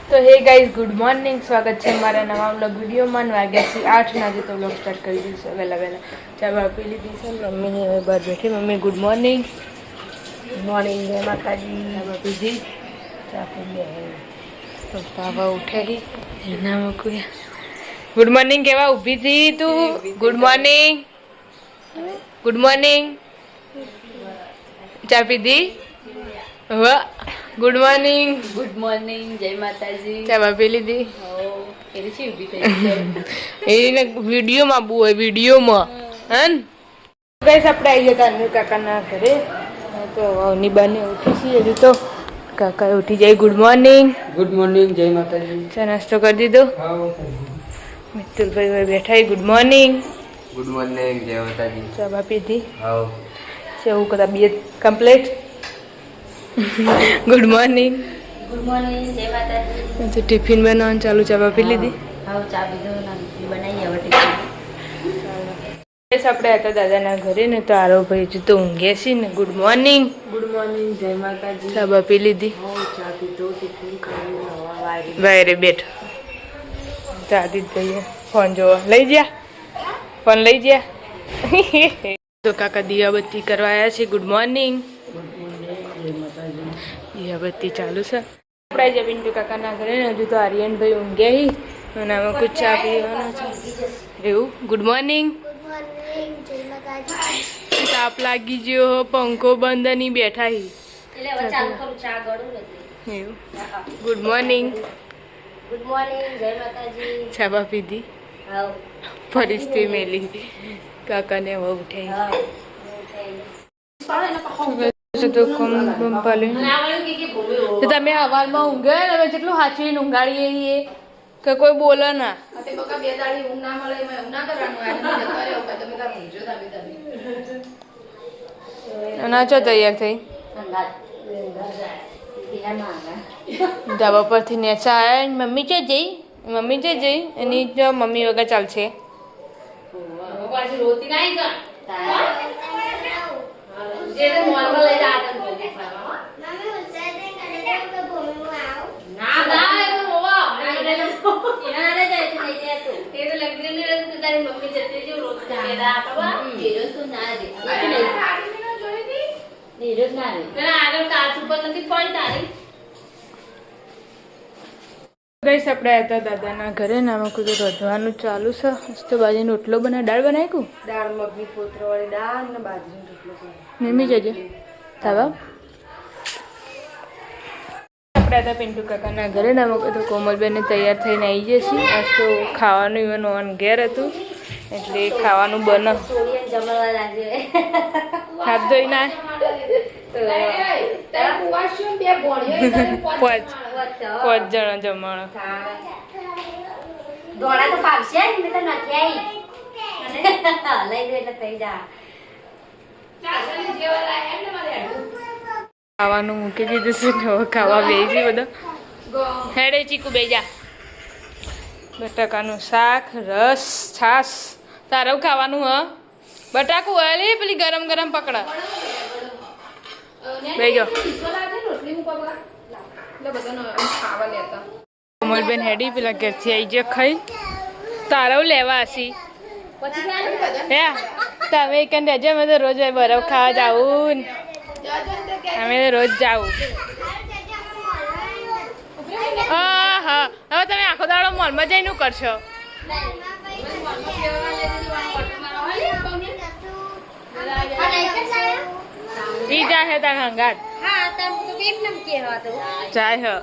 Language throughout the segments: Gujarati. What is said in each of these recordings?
તો હે ગાઈઝ ગુડ મોર્નિંગ, સ્વાગત છે મારા નવા વ્લોગ વિડીયોમાં. વાગ્યા છે 8 ના. તો વ્લોગ સ્ટાર્ટ કરી દઈશું વહેલા. ચા આપી લીધી છે મમ્મીની, હવે બહાર બેઠી. Mummy good morning. Good morning, જય માતાજી. ચા પીધી? ચા પી લે. તો બાબા ઉઠે એના મૂકું. ગુડ મોર્નિંગ કેવા ઊભી હતી તું? Good morning, good morning. ચા પીધી? વાહ, ગુડ મોર્નિંગ. ગુડ મોર્નિંગ, જય માતાજી. ચા પી લીધી? એની છે ઊભી થઈ એને વિડીયોમાં બહુ હોય, વિડીયોમાં હે ને ગાઈસ. આપણે આવી જતા અનિલ કાકાના ઘરે. તો અવની બાને ઉઠી છીએ હજુ તો. કાકા ઉઠી જાય. Good morning. ગુડ મોર્નિંગ, જય માતાજી. ચા નાસ્તો કરી દીધો? મિત્તુલભાઈ બેઠા. Good morning. ગુડ મોર્નિંગ, જય માતાજી. ચા પીધી? હાઉ છે એવું કદા બી complete. Good morning. Good morning, જય માતાજી. તો ટિફિન બનાવવાનું ચાલુ. ચા પી લીધી? હા, ચા પીધો ને બનાવી હવે ટિફિન. આપણે હતા દાદાના ઘરે ને, તો આરો ભાઈ હજુ તો ઊંઘે છે ને. Good morning. ગુડ મોર્નિંગ, જય માતાજી. ચા પી લીધી? ચા પીધો, ટિફિન ખાઈ વાયરે બેઠ. દાદી ભાઈ ફોન જોવા લઈ ગયા. ફોન લઈ ગયા. તો કાકા દિયાબત્તી કરવા આવ્યા છે. Good morning. દિયાબત્તી ચાલુ છે. આપણે જે પિન્ટુ કાકાના ઘરે ને, હજુ તો આર્યનભાઈ ઊંઘ્યા અને આમાં કુછ ચા પીવાનો છે એવું. Good morning. તાપ લાગી ગયો, પંખો બંધ નહીં, બેઠા હી એવું. Good morning. ગુડ મોર્નિંગ, જય માતાજી. ચા પીધી? હાઉ ફરીથી મેલી કાકાને હવે ઉઠાઈ. તો તમે હવારમાં ઊંઘે ને, અમે જેટલું સાચવીને ઊંઘાડીએ કે કોઈ બોલે ના. નાચો તૈયાર થઈ ધાબા પરથી નેચા આવ્યા. મમ્મી ચો જઈ, મમ્મી ચો જઈ. એની જો મમ્મી વગર ચાલશે. ગઈશ આપણે હતા દાદાના ઘરે ને, આમાં કુછ રોધવાનું ચાલુ છે. મસ્ત બાજરીનો રોટલો બનાવે. દાળ બનાવી દાળ મગની પોતરાવાળી દાળ ને બાજરીનો રોટલો મમ્મી જજે થાવા. આપણે હતા પિન્ટુ કાકાના ઘરે ને, આમાં તો કોમલબેન તૈયાર થઈને આવી જશે. આજ તો ખાવાનું ઇવન ઓન ઘેર હતું એટલે ખાવાનું બને. હાથ ધોઈ ના 5 જણા જમણ. દોડા તો ફાવશે ને, મેં તો નથી આવી લઈ દે એટલે થઈ જા. ખાવાનું મૂકી દીધું છે ને, હવે ખાવા બેસી બધા. હેડે ચીકુ બેજા. બટાકાનું શાક, રસ, છાશ. તારું ખાવાનું હ બટાકું અરે પેલી ગરમ ગરમ પકડા બેજો. કોમલબેન હેડી પેલા ઘરથી આવી જાય ખાઈ. તારવ લેવા હસી હે તમે કન રહેજો. અમે તો રોજ બરફ ખાવા જાવું. અમે તો રોજ જાવું. હા હા, હવે તમે આખો દાડો મોલમાં જઈને કરશો. ઈ જાય હે તાર હંગાત. હા તમ તો કેમ નમ કેવા તો જાય હે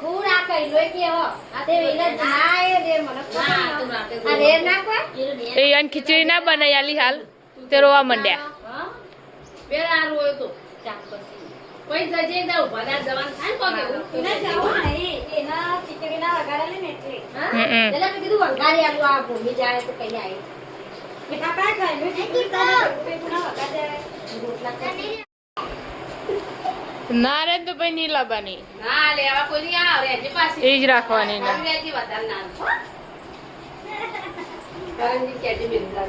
હું ના કઈ લોય કેવો આ તે વેલા જાય રે મને ના તું રાતે આ રે ના કો એ અન ખીચડી ના બનાઈ આલી હાલ તે રોવા મંડ્યા. બેરા આ રોયો તો ચાક પછી કોઈ જજે દઉ ભલા જવાન થાય પગે ના જાવ એના ખીચડી ના વગાડે ને એટલે હા એટલે મેં કીધું વગાડી આલું આ ભૂમિ જાય તો કઈ આવી બેટા કાય ખાય મેં કીધું પેટના વગાડે રોટલા કરી ના રે તો ભાઈ નહીં લાવવાની. ના લેવા કોઈ નહીં આવે જે પાસે એ જ રાખવાની ને. અંગ્રેજી વધારે ના કરંજી કેટી મિલતા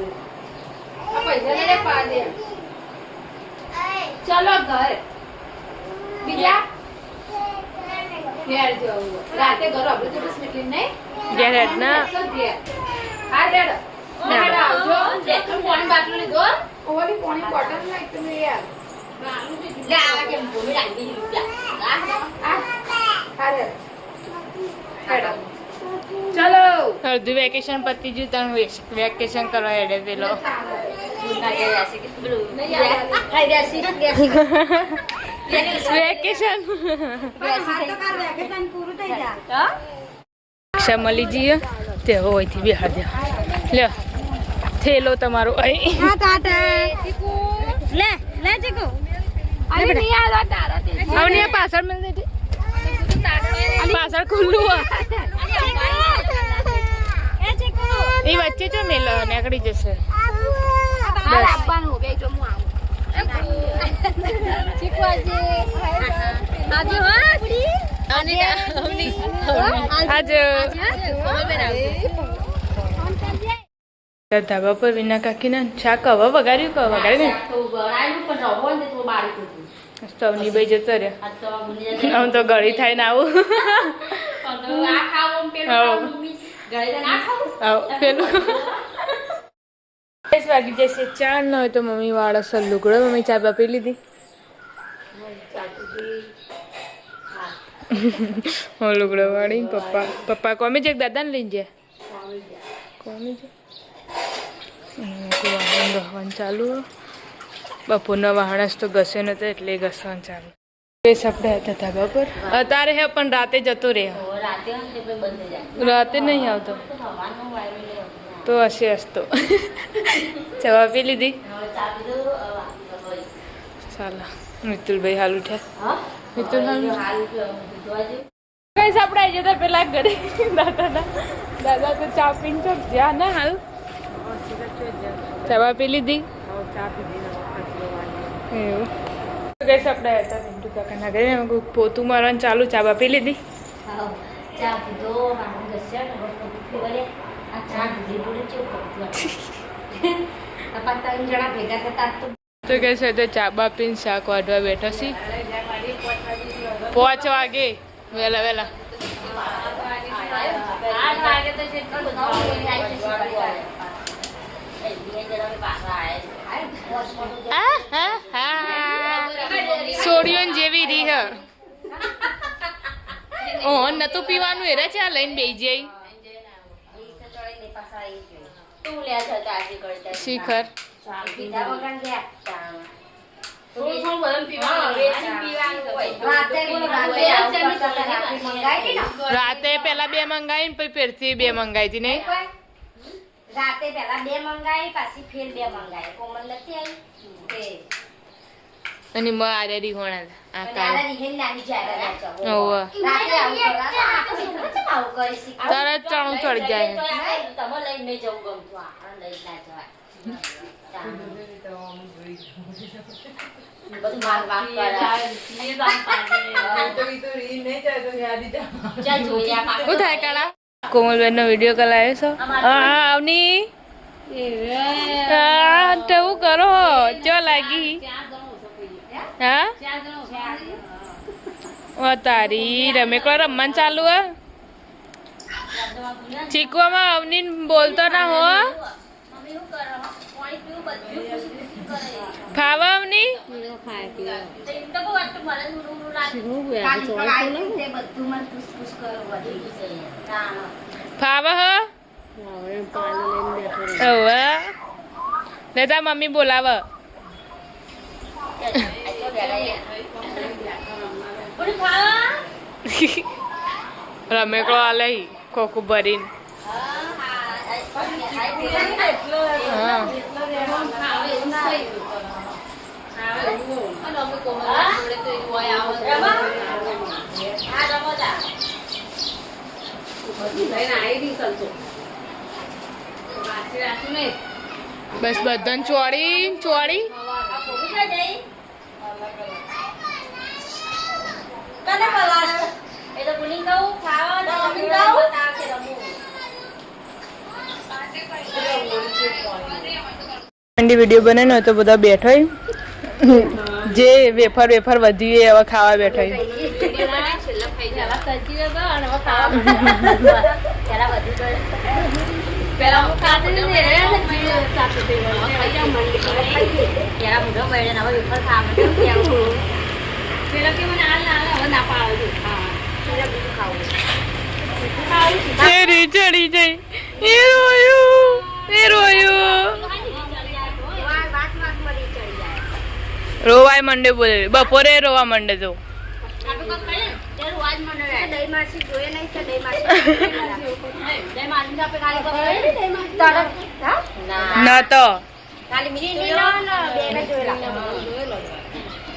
આ પૈસા લે પા દે ચલો ઘર બીજા રાતે ઘર આપણે તો બસ મીટિંગ નહીં ઘેર હેડ ના હા ડેડ ઓને આવજો દેખમ પાણી બાટલો લીધો ઓલી પાણી બોટલ નાખ તમે યાર લે આ કેમ ભૂમી ડાંગી રૂપિયા હા ડેડ ચલો અડધું વેકેશન પતી ગયું તને વેકેશન કરવા હેડે પેલો વેકેશન રિક્ષા મળી જઈએ તે હોયથી બિહાર દે લ્યો થેલો તમારો અહીં હવે પાછળ મળી દે પાછળ ખુલ્લું એ વચ્ચે જો મેલ નીકળી જશે ધાબા પર વિના કાકી ના શાક હવે વગાડ્યું સ્ટવની બાઈ જતો રહ્યો આમ તો ગળી થાય ને આવું પેલું વાગી જશે ચા ન હોય તો મમ્મી વાળો લુગડો મમ્મી ચા બાપી લીધી હું લુગડો વાળી પપ્પા કોમી છે દાદાને લઈને જાય કોમી છે વાહન ગહવાનું ચાલુ બપોરના વાહણસ તો ઘસે નતો એટલે ઘસવાનું ચાલુ આપણે હતા ધાબા પર અત્યારે હે પણ રાતે જતો રહે રાતે નહીં આવતો તો હશે હસતો ચવા પી લીધી ચાલો મિતુલભાઈ હાલ ઉઠ્યા મિતુલ હાલ કઈ આપણે આવી જતા પેલા ઘરે દાદા તો ચા પીને તો જ્યાં ના હાલ ચવા પી લીધી એવું કઈ આપણે હતા મિન્ટુ કાકાના ઘરે પોતું મારવાનું ચાલુ ચા બા પી લીધી તો કે છે તો ચા બા પીને શાક વાઢવા બેઠા છીએ 5 વાગે વહેલા વહેલા સોડિયન જેવી રી હ ઓ નતું પીવાનું એરા ચા લઈને બેસી જાય શિખર રાતે પેલા 2 મંગાવી ને પછી ફેરથી 2 મંગાવી હતી નહીં રાતે પેલા 2 મંગાવી પાછી ફેર 2 મંગાવી કોમલ નથી આવી અને મ આરે રી હોણા આ કાળ આરે રી નાની જાડા રાચો ઓવ રાતે આવું કરી શીખ તરત ચણું ચડી જાય તમે લઈને નહીં જવું ગમતું આ લઈ ના જવાય બધું માર વાત કરા શું થાય કાળા કોમલબેન નો વિડીયો કોલ આવ્યો છો હા આવની કેવું કરો ચો લાગી હા તારી રમેકડો રમવાનું ચાલુ હે ચીકવામાં અવની બોલતો ના હો ખાવા અવની ફાવા હ હવે લેતા મમ્મી બોલાવ રમેકડો આલે ખોખું ભરીને હા બસ બધાને ચોળી ચોળી વિડીયો બને ને તો બધા બેઠો જે વેફર વધ્યું એ હવે ખાવા બેઠો પેલા હું ખાતી ને પેલા મોઢો બળે હવે ઉપર ખાવાનું પેલા કે મને હાલ ના હવે ના પાડો હા પેલા બીજું ખાવું ચડી જઈ એ રોયું રોવાય મંડે બોલે બપોરે રોવા મંડે તો ન તો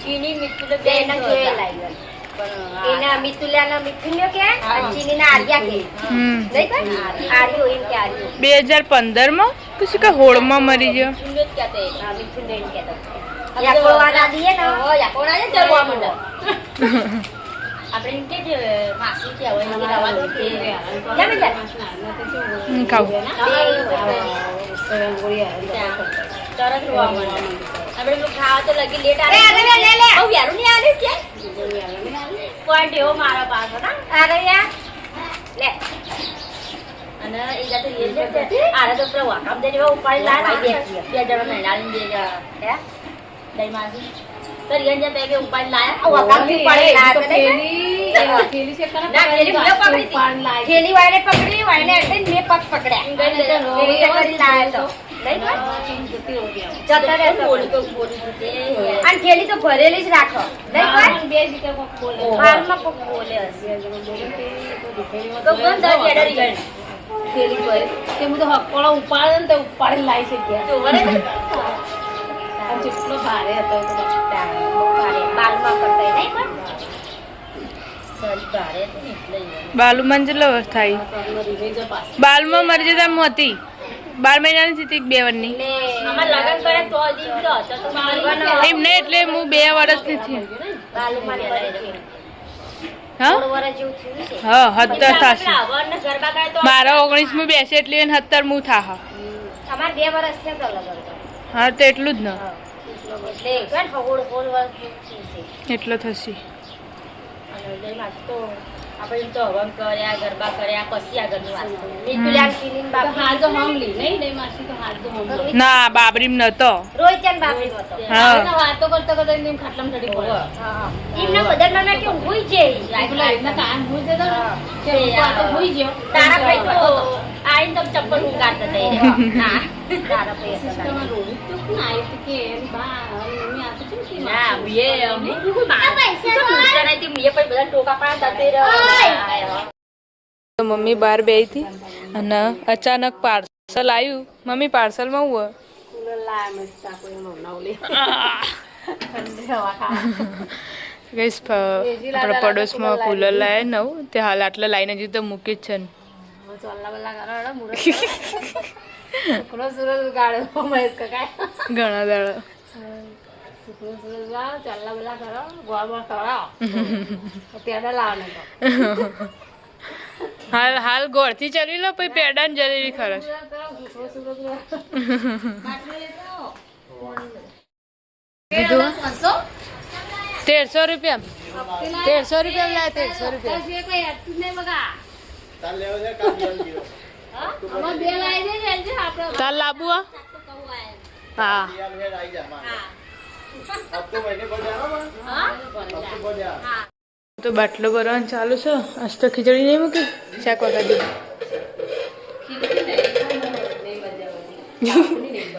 ચીની ના આર્યા કે 2015 માં કશું કે હોળમાં મરી ગયો ખાવા તો લગી લેટ પોઈન્ટ એવો મારા પાછો અરે યાર લે અને એ જાતે આરે તો પેલા વાકામ દે જેવા ઉપાડી લાય બે જણા નહીં લાવીને બે જણા હે દઈ માસી તો રિયન જે બે ઉપાડી લાયા વાકામ થી ઉપાડી લાયા તો ખેલી છે કરા ના ખેલી મને પકડી હતી ખેલી વાયરે પકડી વાયરે એટલે મે પગ પકડ્યા એ રીતે કરી લાયા તો અને ખેલી તો ભરેલી જ રાખો નહીં બે જીતે બોલે હાલમાં કોક બોલે હશે તો કોણ દર એડરી ગઈ ખેલી પર તે હું તો હકોળો ઉપાડે ને તો ઉપાડી લાવી છે કે તો વરે આ જેટલો ભારે હતો તો ભારે બાલમાં કરતા નહીં પણ સારી ભારે હતી એટલે બાલુમાં જેટલો થાય બાલમાં મરી જતા મોતી 12 મહિનાની હતી 2 વર્ષની અમાર લગન કરે તો દી તો તો એમ ને એટલે હું 2 વર્ષની થી બાલુમાં મરે છે હા વર્ષ જેવું થયું છે હા 17 થાશે વરને ગરબા કરે તો મારા 19 માં બેસે એટલે 17 મુ થાહ અમાર 2 વર્ષ છે તો લગન હા તો એટલું જ ને એટલે કોણ હોળ વર્ષ છે એટલો થશે અને જઈ માસ તો આપણે તો હવન કર્યા ગરબા કર્યા પછી આગળની વાત નીકળ્યા ચીલીન બાપ હાલ તો હમલી નહીં દઈ માસી તો હાલ તો હમલી ના બાબરીમ નતો રોહિતન બાપરી હતો હા વાતો કરતા કરતા એમ ખાટલામ ચડી પડ્યો હા એમના બદલમાં ના કે હુઈ જઈ પેલા એના કાન હુઈ જતો કે વાતો હુઈ ગયો તારા ભાઈ તો આઈને તમ ચપ્પલ ઉગાડતા દઈ ના તારા ભાઈ સિસ્ટમ રોહિત તો કોણ આઈ તો કે બા મમ્મી આ તો છે ના મીએ અમી પૈસા તો નહીં મીએ પછી બધા ટોકા પાડતા તે તો મમ્મી બહાર બેહી હતી અને અચાનક પાર્સલ આવ્યું મમ્મી પાર્સલમાં હું ગઈશ આપણા પડોશમાં કુલર લાવે નવું તે હાલ આટલા લાઈને હજી તો મૂકી જ છે ને ઘણા દાડા હાલ હાલ ગોળથી ચલી લો પછી પેડા ને જલેબી ખરસ 1300 રૂપિયા 1300 રૂપિયા લાય 1300 રૂપિયા તાર લાબુ હા તો બાટલો ભરવાનું ચાલુ છે આજ તો ખીચડી નહીં મૂકી શાક વગાડી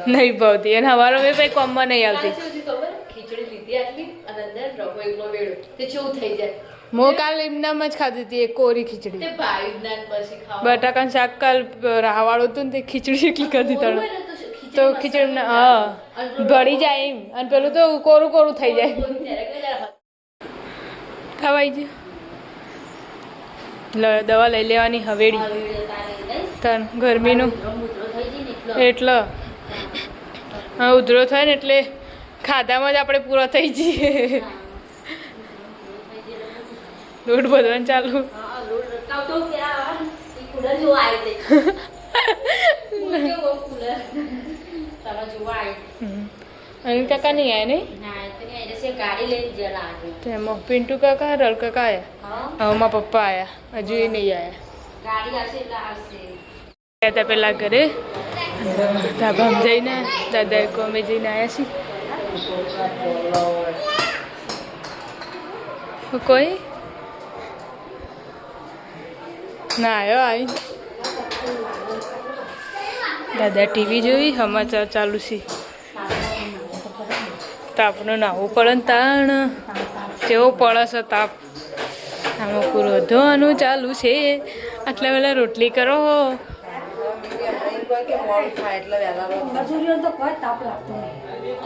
નહીં ભાવતી અને હવારો મેં કઈ કોમમાં નહીં આવતી હું કાલ એમનામ જ ખાધી હતી એક કોરી ખીચડી બટાકાનું શાક કાલ રાહવાળું હતું ને તે ખીચડી એટલી ખાધી તને તો ખીચડી હા ભળી જાય એમ અને પેલું તો કોરું કોરું થઈ જાય ખવાઈ જાય દવા લઈ લેવાની હવેડી તન ગરમીનું એટલે હા ઉધરો થાય ને એટલે ખાધામાં જ આપણે પૂરો થઈ જઈએ લોટ બધવાનું ચાલુ અનિલ કાકા નહીં આવ્યા નહીં એસે ગાડી લઈને જલા આજે તેમાં પિન્ટુ કાકા રલ કાકા આયા હા હવે મારા પપ્પા આયા હજુ એ નહીં આયા ગાડી આવશે એટલે આવશે ગયા હતા પેલા ઘરે ધાબામાં જઈને દાદા અમે જઈને આવ્યા છીએ કોઈ ના આવ્યો આવી દાદા ટીવી જોઈ સમાચાર ચાલુ છે તાપનું નાવું પડે ને તાણ કેવો પડે છે તાપ આમાં રોધવાનું ચાલુ છે આટલા વેલા રોટલી કરો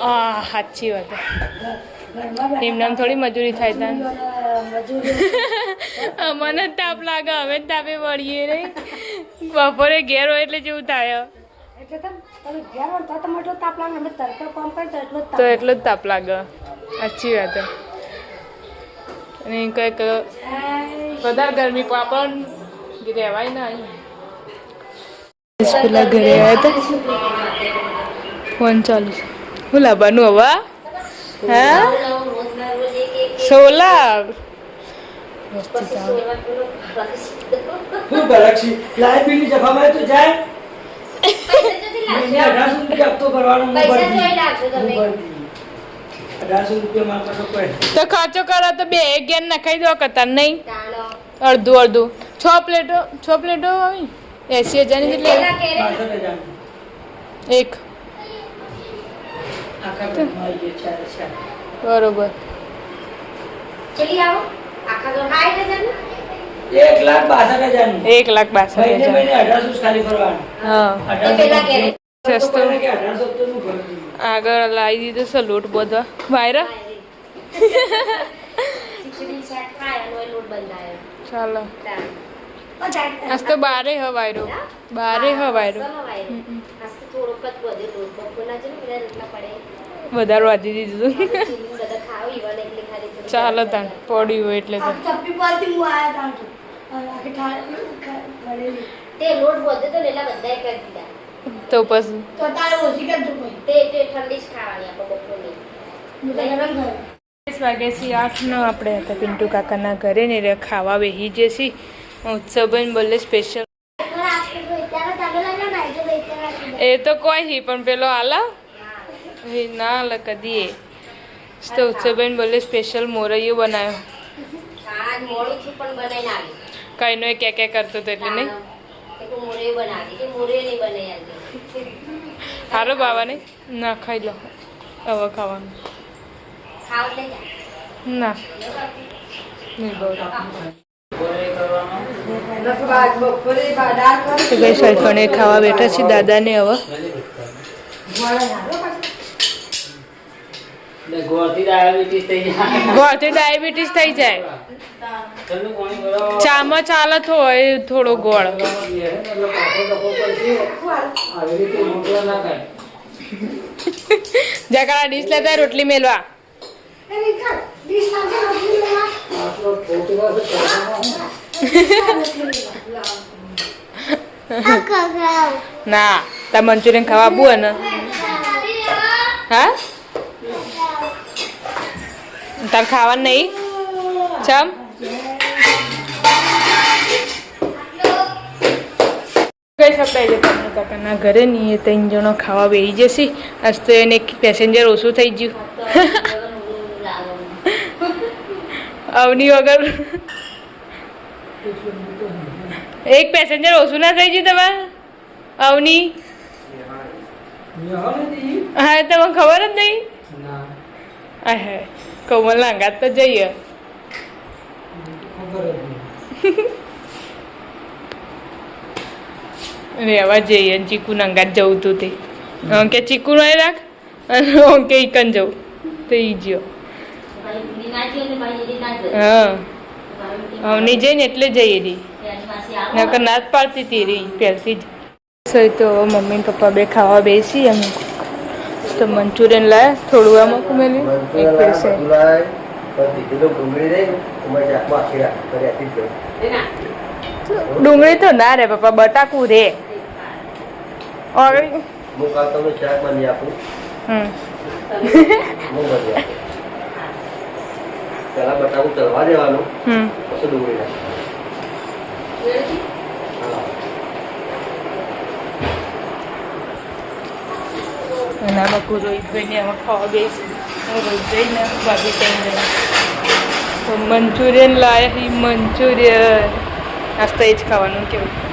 હા સાચી વાત એમને થોડી મજૂરી થાય તા અમને જ તાપ લાગે અમે જ તાપે વળીએ નહીં બપોરે ઘેર હોય એટલે જેવું થાય તો એટલો જ તાપ લાગે સાચી વાત અને કંઈક વધારે ગરમી પાપડ રહેવાય ના પેલા ઘરે આવ્યા હતા ફોન ચાલુ છે શું લાવવાનું હવા હા સોલા હું બરાક્ષી લાઈટ બિલની જફામાં તો જાય મહિને 1800 રૂપિયા હપ્તો ભરવાનો હું પૈસા ભરતી. જોઈ લાગશે તમે હું ભરતી. 1800 રૂપિયા મારા પાસે કોઈ. તો ખર્ચો કરો તો બે એક ગેન નખાઈ દો કતાર નહીં તાણો અડધું અડધું 6 પ્લેટો આવી 80,000 ની કેટલા જેટલી કેરેટ 62,000. એક આખા ઘરમાં આવી ગયા ચાર. બરોબર ચલી આવો આખા તો 60,000 નું 1,62,000 નું. 1,62,000 મહિને 1800 જ ખાલી ભરવાનું. હા એ પેલા કેરેટ સસ્તો કે 1800 તો નું ભરતી. આગળ લાવી દીધો છે લોટ બધો વાયરા ખીચડી શાક ખાય અને લોટ બંધાયો ચાલો તાણ આજ તો બારે હવાયરો બારે હવાયરો આજ તો થોડોક જ બધે લોટ બપોરના છે ને બધા રોટલા પડે વધારે વાધી દીધું ચીલી બધા ખાવ ઈવન એટલે ખાલી થોડી ચાલો તાન પડ્યું હોય એટલે તો તે લોટ બધે તો લેલા બધાય કરી દીધા તો પછી તે ઠંડી જ ખાવાની આપણે બપોરની 10 વાગ્યાથી 8 નો આપણે હતા પિન્ટુ કાકાના ઘરે ને રે ખાવા બેસી જશી ઉત્સવબેન બોલે સ્પેશિયલ એ તો કોઈ હી પણ પેલો આલા એ ના આલા કદી એ તો ઉત્સવબેન બોલે સ્પેશિયલ મોરૈયો બનાવ્યો આ મોડું છું પણ બનાવીને આવી કઈનો એ કે કરતો હતો એટલે નહીં એક મોરે બનાવી કે મોરે નહીં બનાવી આજે સારો બાવાને ના ખાઈ લો હવે ખાવાનું ખાવ એટલે જા ના નહીં બહુ તો ભાઈ સલફણે ખાવા બેઠા છે દાદાને હવે ને ગોળથી ડાયાબિટીસ થઈ જાય. ગોળથી ડાયાબિટીસ થઈ જાય ઠંડુ પાણી ભરો. ચામાં ચાલત હોય થોડો ગોળ આવી રીતે મોકલા ના થાય. જકડા ડીશ લેતા રોટલી મેલવા આટલો ફોટો ના તાર મંચુરિયન ખાવા આપવું ને હા તાર ખાવાનું નહીં ચમ કઈ સપ્તાહ છે તમને કાકાના ઘરે નહીં એ 3 જણો ખાવા બેસી જશે આજ તો એને પેસેન્જર ઓછું થઈ ગયું અવની વગર એક પેસેન્જર ઓછું ના થઈ ગયું તમારે અવની હા તમને ખબર જ નહીં ના હા કમલ અંગાત તો જઈએ ખબર જ નહીં. રહેવા જઈએ ચીકુ અંગાત જવું તું તે કે ચીકુ નહીં રાખ અને કે ઈકન જવું તો ઈ જ્યો મારી ભૂલી ના ગયો ને મારી દીદી ના ગઈ હા અવની જઈને એટલે જઈએ રી એની પાસે આવો નકર નાત પાડતી હતી રી પહેલથી જ સહી તો મમ્મી ને પપ્પા બે ખાવા બેસી અમે તો મંચુરિયન લાયા થોડું આમાં કુમેલી એક પૈસે ડુંગળી તો ના રે પપ્પા બટાકું રે ઓગળી હમ પહેલા બટાકું તળવા દેવાનું હમ પછી ડુંગળી નાખવાની. હા. અને આમાં કોઈ રોહિતભાઈને આમાં ખાવા બેસી રોહિતભાઈ ને ભાભી ત્યાં જઈને તો મંચુરિયન લાયા હી મંચુરિયન આજ તો એ જ ખાવાનું કેવું